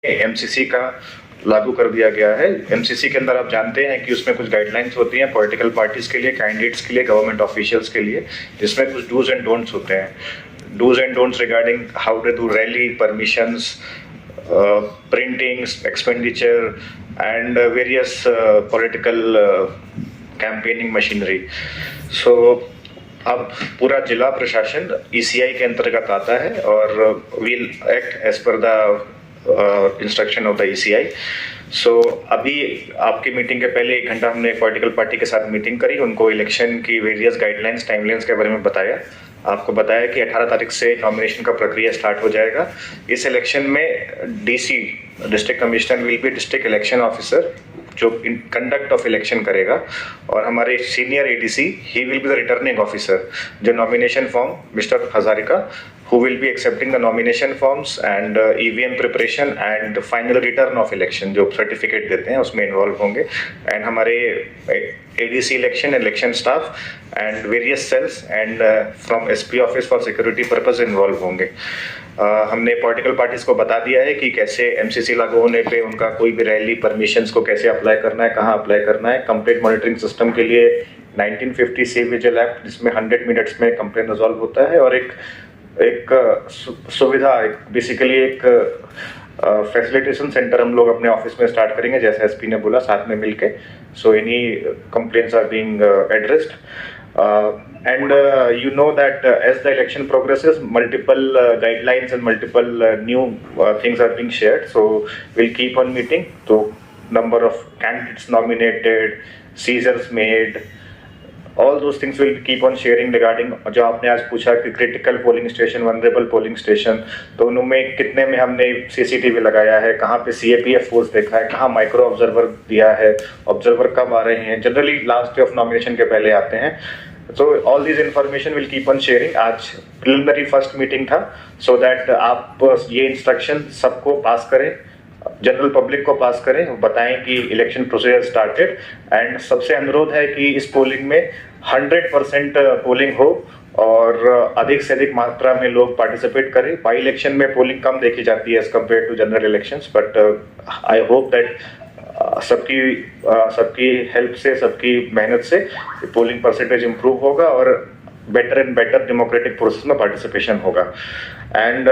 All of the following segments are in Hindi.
एमसीसी का लागू कर दिया गया है। एमसीसी के अंदर आप जानते हैं कि उसमें कुछ गाइडलाइंस होती हैं पॉलिटिकल पार्टीज के लिए, कैंडिडेट्स के लिए, गवर्नमेंट ऑफिशियल्स के लिए, जिसमें कुछ डूज एंड डोंट्स होते हैं। Dos and don'ts regarding how to do rally, permissions, printings, expenditure and various political campaigning machinery. So अब पूरा जिला प्रशासन ईसीआई के अंतर्गत आता है और will act as per the instruction of the ECI. So अभी आपकी मीटिंग के पहले 1 घंटा हमने पॉलिटिकल पार्टी के साथ मीटिंग करी, उनको इलेक्शन की वेरियस गाइडलाइंस, टाइमलाइंस के बारे में बताया। आपको बताया कि 18 तारीख से नॉमिनेशन का प्रक्रिया स्टार्ट हो जाएगा। इस इलेक्शन में DC, district commissioner, will be district election officer जो कंडक्ट ऑफ इलेक्शन करेगा, और हमारे senior ADC, he will be the returning officer. जो nomination form, mister Hazarika, who will be accepting the nomination forms and EVM preparation and final return of election, जो सर्टिफिकेट देते हैं उसमें इन्वॉल्व होंगे। एंड हमारे ADC election staff and various cells and from SP office for security purpose involve होंगे। हमने पॉलिटिकल पार्टीज को बता दिया है कि कैसे एमसीसी लागू होने पे उनका कोई भी रैली, परमिशंस को कैसे अप्लाई करना है, कहाँ अप्लाई करना है। कंप्लेंट मॉनिटरिंग सिस्टम के लिए 1950 सी विजिल एक्ट, जिसमें 100 मिनट्स में कंप्लेंट रिजॉल्व होता है, और एक सुविधा, बेसिकली एक फैसिलिटेशन सेंटर हम लोग अपने ऑफिस में स्टार्ट करेंगे, जैसे एसपी ने बोला, साथ में मिलके। So any complaints are being addressed and you know that as the election progresses, multiple guidelines and multiple new things are being shared, so we'll keep on meeting. So number of candidates nominated, seizures made, all those things will keep on sharing regarding, जो आपने आज पूछा कि critical polling station, vulnerable polling station, तो उनमें कितने में हमने सीसीटीवी लगाया है, कहाँ पे सीएपीएफ फोर्स देखा है, कहाँ माइक्रो ऑब्जर्वर दिया है, ऑब्जर्वर कब आ रहे हैं, generally last day of nomination के पहले आते हैं। तो all this information will keep on sharing. आज प्रिलिमिनरी फर्स्ट मीटिंग था, सो दैट आप ये इंस्ट्रक्शन सबको पास करें, जनरल पब्लिक को पास करें, बताएं कि इलेक्शन प्रोसीजर स्टार्टेड। एंड सबसे अनुरोध है कि इस पोलिंग में 100% पोलिंग हो और अधिक से अधिक मात्रा में लोग पार्टिसिपेट करें। बाई इलेक्शन में पोलिंग कम देखी जाती है as compare to general elections, but I hope that सबकी हेल्प से, सबकी मेहनत से पोलिंग परसेंटेज इम्प्रूव होगा और better and better democratic process में पार्टिसिपेशन होगा। And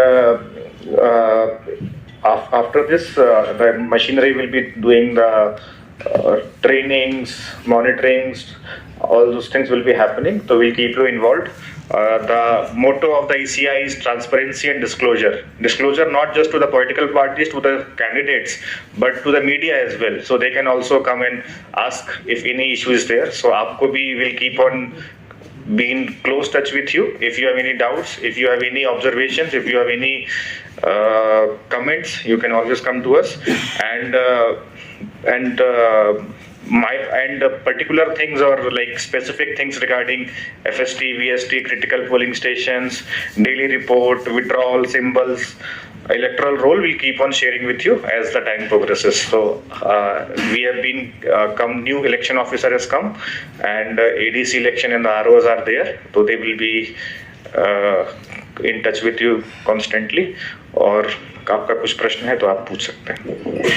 after this, the machinery will be doing the trainings, monitorings, all those things will be happening, so we'll keep you involved. The motto of the ECI is transparency and disclosure. Disclosure not just to the political parties, to the candidates, but to the media as well, so they can also come and ask if any issue is there. So aapko bhi will keep on be in close touch with you. If you have any doubts, if you have any observations, if you have any comments, you can always come to us. And particular things or like specific things regarding FST, VST, critical polling stations, daily report, withdrawal symbols, electoral roll, will keep on sharing with you as the time progresses. So we have been new election officer has come, and ADC election and the ROs are there, so they will be in touch with you constantly. और आपका कुछ प्रश्न है तो आप पूछ सकते हैं।